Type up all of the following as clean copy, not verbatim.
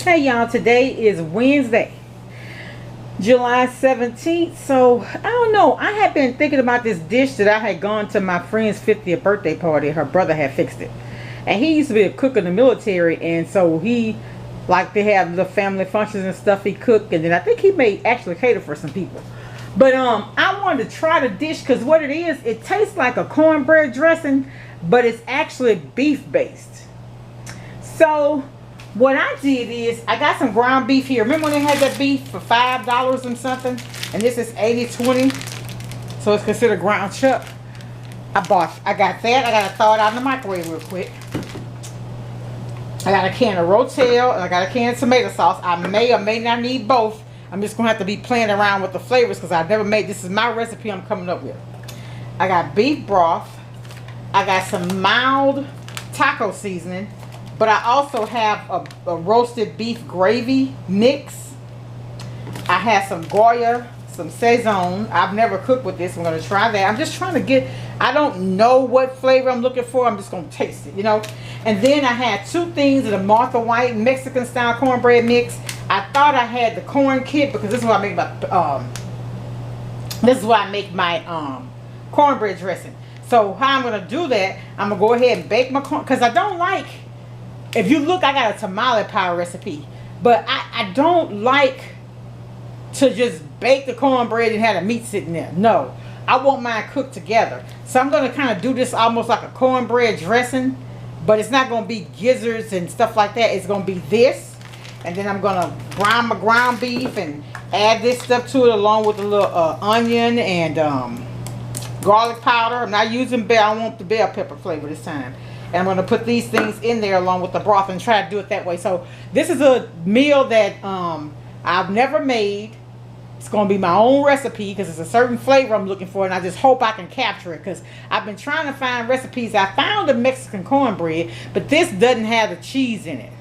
Hey y'all, today is Wednesday, July 17th. So I don't know, I had been thinking about this dish that I had gone to my friend's 50th birthday party. Her brother had fixed it, and he used to be a cook in the military, and so he like to have the family functions and stuff. He cooked, and then I think he may actually cater for some people. But I wanted to try the dish because what it is, it tastes like a cornbread dressing, but it's actually beef based. So what I did is I got some ground beef here. Remember when they had that beef for $5 and something? And this is 80/20. So it's considered ground chuck. I got that. I gotta thaw it out in the microwave real quick. I got a can of rotel and I got a can of tomato sauce. I may or may not need both. I'm just gonna have to be playing around with the flavors because I've never made this. Is my recipe I'm coming up with. I got beef broth. I got some mild taco seasoning. But I also have a roasted beef gravy mix. I have some Goya, some Saison. I've never cooked with this. I'm going to try that. I'm just trying to get, I don't know what flavor I'm looking for. I'm just going to taste it, you know. And then I had two things of the Martha White Mexican style cornbread mix. I thought I had the corn kit because this is what I make my cornbread dressing. So how I'm going to do that, I'm going to go ahead and bake my corn, because I don't like, if you look, I got a tamale pie recipe, but I don't like to just bake the cornbread and have the meat sitting there. No, I want mine cooked together. So I'm going to kind of do this almost like a cornbread dressing, but it's not going to be gizzards and stuff like that. It's going to be this, and then I'm going to brown my ground beef and add this stuff to it along with a little onion and garlic powder. I'm not using bell. I want the bell pepper flavor this time. And I'm going to put these things in there along with the broth and try to do it that way. So this is a meal that I've never made. It's going to be my own recipe because it's a certain flavor I'm looking for. And I just hope I can capture it because I've been trying to find recipes. I found a Mexican cornbread, but this doesn't have the cheese in it.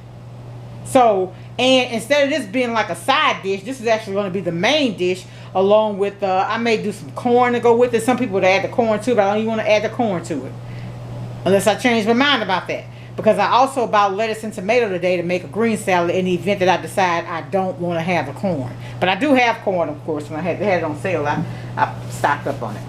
So, and instead of this being like a side dish, this is actually going to be the main dish along with, I may do some corn to go with it. Some people would add the corn too, but I don't even want to add the corn to it. Unless I change my mind about that. Because I also bought lettuce and tomato today to make a green salad in the event that I decide I don't want to have the corn. But I do have corn, of course. When they had it on sale, I stocked up on it.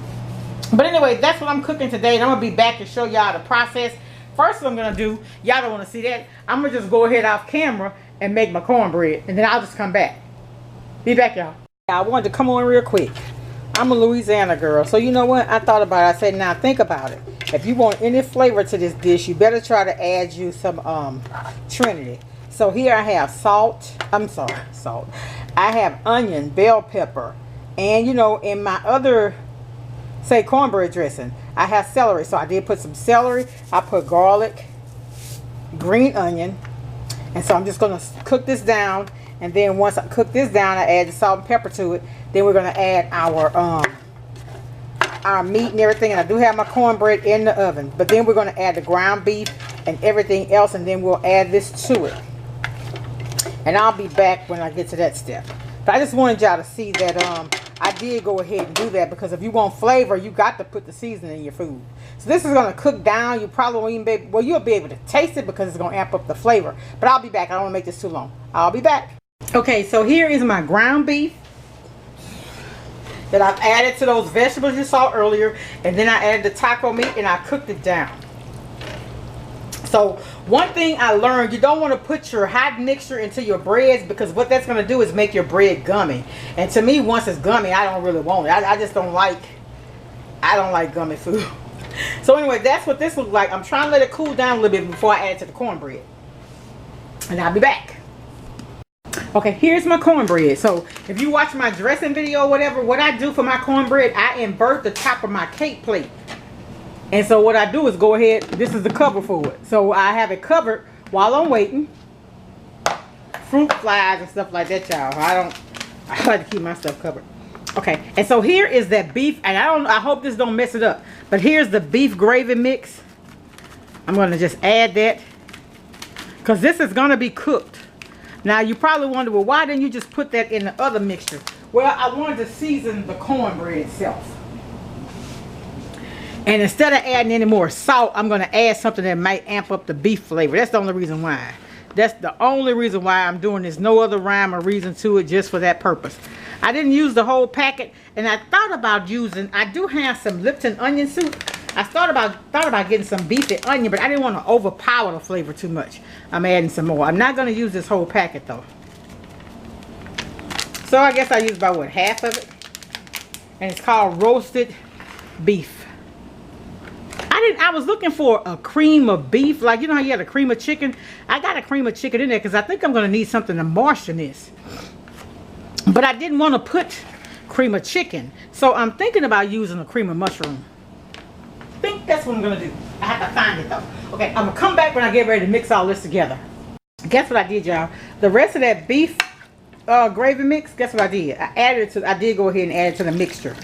But anyway, that's what I'm cooking today. And I'm going to be back to show y'all the process. First what I'm going to do, y'all don't want to see that. I'm going to just go ahead off camera and make my cornbread. And then I'll just come back. Be back, y'all. I wanted to come on real quick. I'm a Louisiana girl, so you know what? I thought about it. I said, now think about it. If you want any flavor to this dish, you better try to add you some Trinity. So here I have salt. I have onion, bell pepper, and you know, in my other, say, cornbread dressing, I have celery. So I did put some celery. I put garlic, green onion, and so I'm just gonna cook this down. And then once I cook this down, I add the salt and pepper to it. Then we're going to add our meat and everything. And I do have my cornbread in the oven. But then we're going to add the ground beef and everything else. And then we'll add this to it. And I'll be back when I get to that step. But I just wanted y'all to see that I did go ahead and do that. Because if you want flavor, you got to put the seasoning in your food. So this is going to cook down. You probably won't even be able, well, you'll be able to taste it because it's going to amp up the flavor. But I'll be back. I don't want to make this too long. I'll be back. Okay, so here is my ground beef that I've added to those vegetables you saw earlier. And then I added the taco meat and I cooked it down. So one thing I learned, you don't want to put your hot mixture into your breads because what that's going to do is make your bread gummy. And to me, once it's gummy, I don't really want it. I just don't like, gummy food. So anyway, that's what this looks like. I'm trying to let it cool down a little bit before I add it to the cornbread. And I'll be back. Okay, here's my cornbread. So if you watch my dressing video or whatever, what I do for my cornbread, I invert the top of my cake plate. And so what I do is go ahead, this is the cover for it. So I have it covered while I'm waiting. Fruit flies and stuff like that, y'all. I like to keep my stuff covered. Okay, and so here is that beef, and I hope this don't mess it up. But here's the beef gravy mix. I'm gonna just add that. Because this is gonna be cooked. Now, you probably wonder, well, why didn't you just put that in the other mixture? Well, I wanted to season the cornbread itself. And instead of adding any more salt, I'm going to add something that might amp up the beef flavor. That's the only reason why. That's the only reason why I'm doing this. No other rhyme or reason to it, just for that purpose. I didn't use the whole packet, and I thought about using, I do have some Lipton onion soup. I thought about getting some beefy onion, but I didn't want to overpower the flavor too much. I'm adding some more. I'm not going to use this whole packet though. So I guess I used about, what, half of it? And it's called roasted beef. I was looking for a cream of beef. Like, you know how you had a cream of chicken? I got a cream of chicken in there because I think I'm going to need something to moisten this. But I didn't want to put cream of chicken. So I'm thinking about using a cream of mushroom. I think that's what I'm going to do. I have to find it though. Okay, I'm going to come back when I get ready to mix all this together. Guess what I did, y'all? The rest of that beef gravy mix, guess what I did? I did go ahead and add it to the mixture.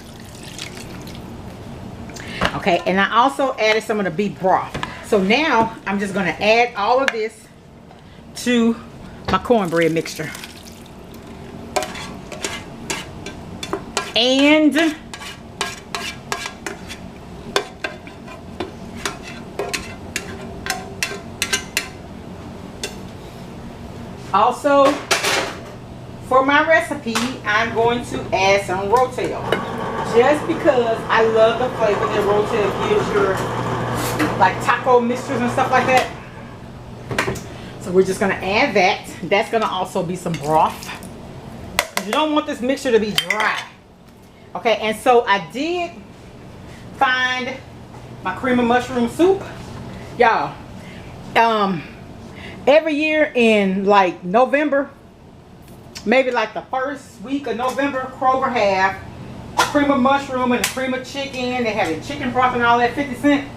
Okay, and I also added some of the beef broth. So now I'm just going to add all of this to my cornbread mixture. And also, for my recipe, I'm going to add some rotel. Just because I love the flavor that rotel gives your, like, taco mixtures and stuff like that. So we're just going to add that. That's going to also be some broth. You don't want this mixture to be dry. Okay, and so I did find my cream of mushroom soup. Y'all, every year in, like, November, maybe like the first week of November, Kroger have cream of mushroom and a cream of chicken. They have the chicken broth and all that, 50 cents.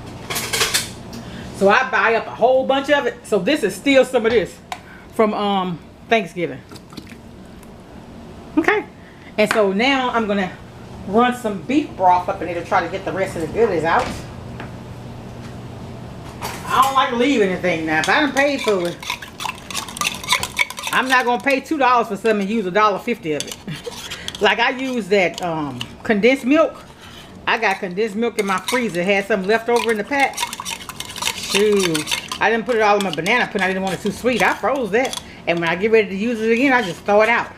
So I buy up a whole bunch of it. So this is still some of this from Thanksgiving. Okay. And so now I'm gonna run some beef broth up in there to try to get the rest of the goodies out. I don't like to leave anything now. If I done paid for it, I'm not gonna pay $2 for something and use $1.50 of it. Like, I use that condensed milk. I got condensed milk in my freezer. It had some left over in the pack. Shoot. I didn't put it all in my banana pudding. I didn't want it too sweet. I froze that. And when I get ready to use it again, I just throw it out.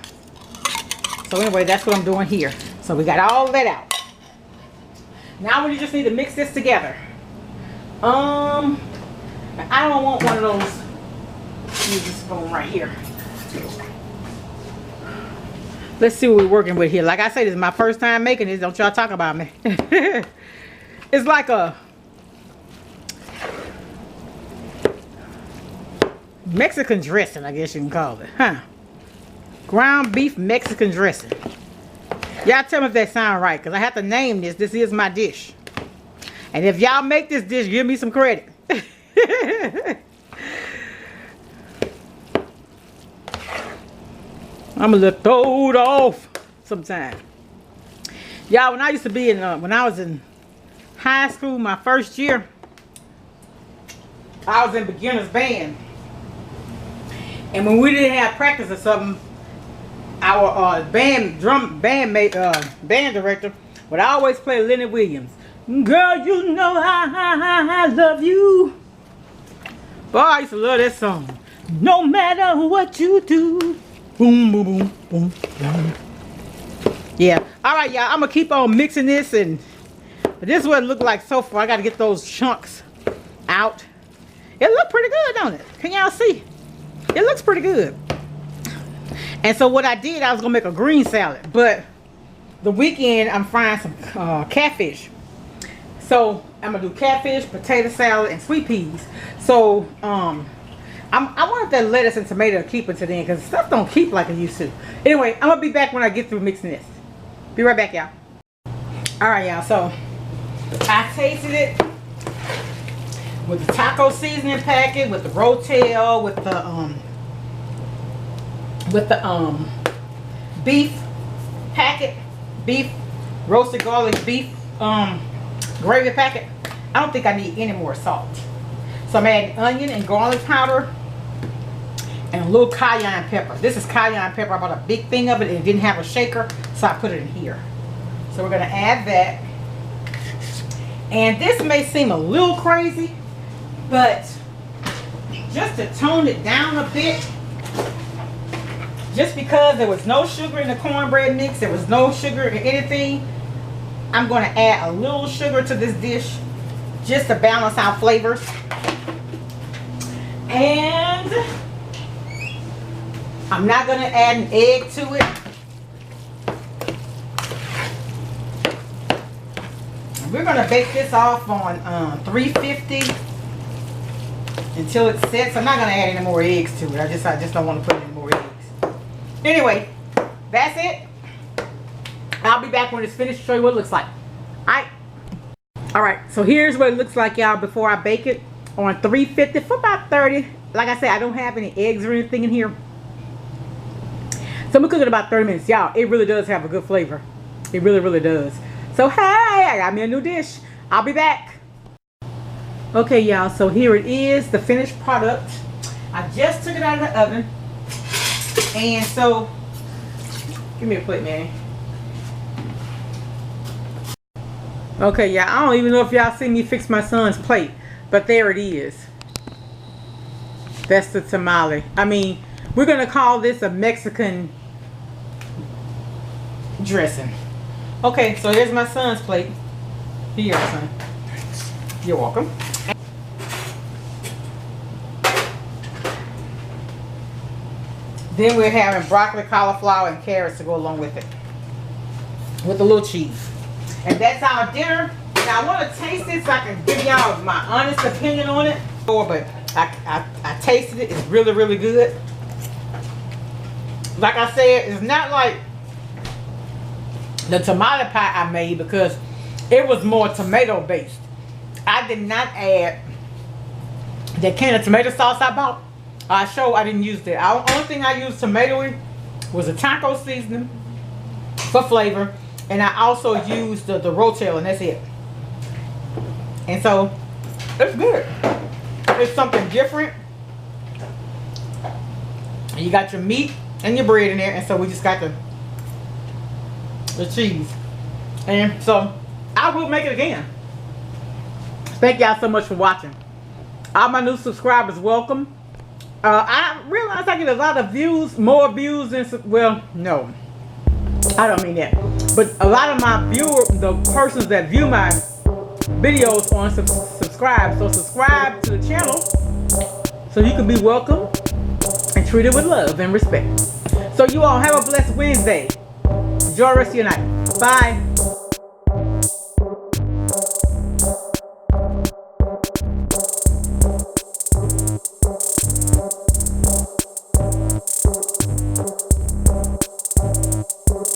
So anyway, that's what I'm doing here. So we got all of that out. Now we just need to mix this together. I don't want one of those. Use this spoon right here. Let's see what we're working with here. Like I say, this is my first time making this. Don't y'all talk about me. It's like a Mexican dressing, I guess you can call it. Huh? Ground beef Mexican dressing. Y'all tell me if that sounds right, because I have to name this. This is my dish. And if y'all make this dish, give me some credit. I'm gonna let throw it off sometime. Y'all, when I used to be in, when I was in high school, my first year, I was in beginner's band. And when we didn't have practice or something, our band director would always play Lenny Williams. Girl, you know I love you. Boy, I used to love that song. No matter what you do. Boom, boom, boom, boom, boom. Yeah. All right, y'all. I'm going to keep on mixing this. And this is what it looked like so far. I got to get those chunks out. It looked pretty good, don't it? Can y'all see? It looks pretty good. And so what I did, I was going to make a green salad. But the weekend, I'm frying some catfish. So I'm going to do catfish, potato salad, and sweet peas. So I wanted that lettuce and tomato to keep until then, because stuff don't keep like it used to. Anyway, I'm going to be back when I get through mixing this. Be right back, y'all. Alright, y'all. So I tasted it with the taco seasoning packet, with the rotel, with the beef packet, beef roasted garlic beef gravy packet. I don't think I need any more salt. So I'm adding onion and garlic powder and a little cayenne pepper. This is cayenne pepper. I bought a big thing of it and it didn't have a shaker, so I put it in here. So we're going to add that. And this may seem a little crazy, but just to tone it down a bit, just because there was no sugar in the cornbread mix, there was no sugar in anything, I'm going to add a little sugar to this dish just to balance out flavors. And I'm not going to add an egg to it. We're going to bake this off on 350 until it sets. I'm not going to add any more eggs to it. I just don't want to put any more eggs. Anyway, that's it. I'll be back when it's finished to show you what it looks like. Alright, so here's what it looks like, y'all, before I bake it on 350 for about 30. Like I said, I don't have any eggs or anything in here. So I'm going to cook it about 30 minutes. Y'all, it really does have a good flavor. It really, really does. So, hey, I got me a new dish. I'll be back. Okay, y'all, so here it is, the finished product. I just took it out of the oven. And so, give me a plate, Manny. Okay, y'all, I don't even know if y'all see me fix my son's plate, but there it is. That's the tamale. I mean, we're going to call this a Mexican dressing. Okay, so here's my son's plate. Here you are, son. You're welcome. Then we're having broccoli, cauliflower, and carrots to go along with it. With a little cheese. And that's our dinner. Now I want to taste it so I can give y'all my honest opinion on it. But I tasted it. It's really, really good. Like I said, it's not like the tomato pie I made because it was more tomato based. I did not add that can of tomato sauce I bought. I didn't use that. The only thing I used tomatoey was a taco seasoning for flavor. And I also used the rotel, and that's it. And so, it's good. It's something different. And you got your meat and your bread in there. And so we just got the cheese. And so, I will make it again. Thank y'all so much for watching. All my new subscribers, welcome. I realize I get a lot of views, more views than, well, no. I don't mean that. But a lot of my the persons that view my videos on subscribe. So subscribe to the channel so you can be welcome and treated with love and respect. So you all have a blessed Wednesday. Enjoy the rest of your night. Bye.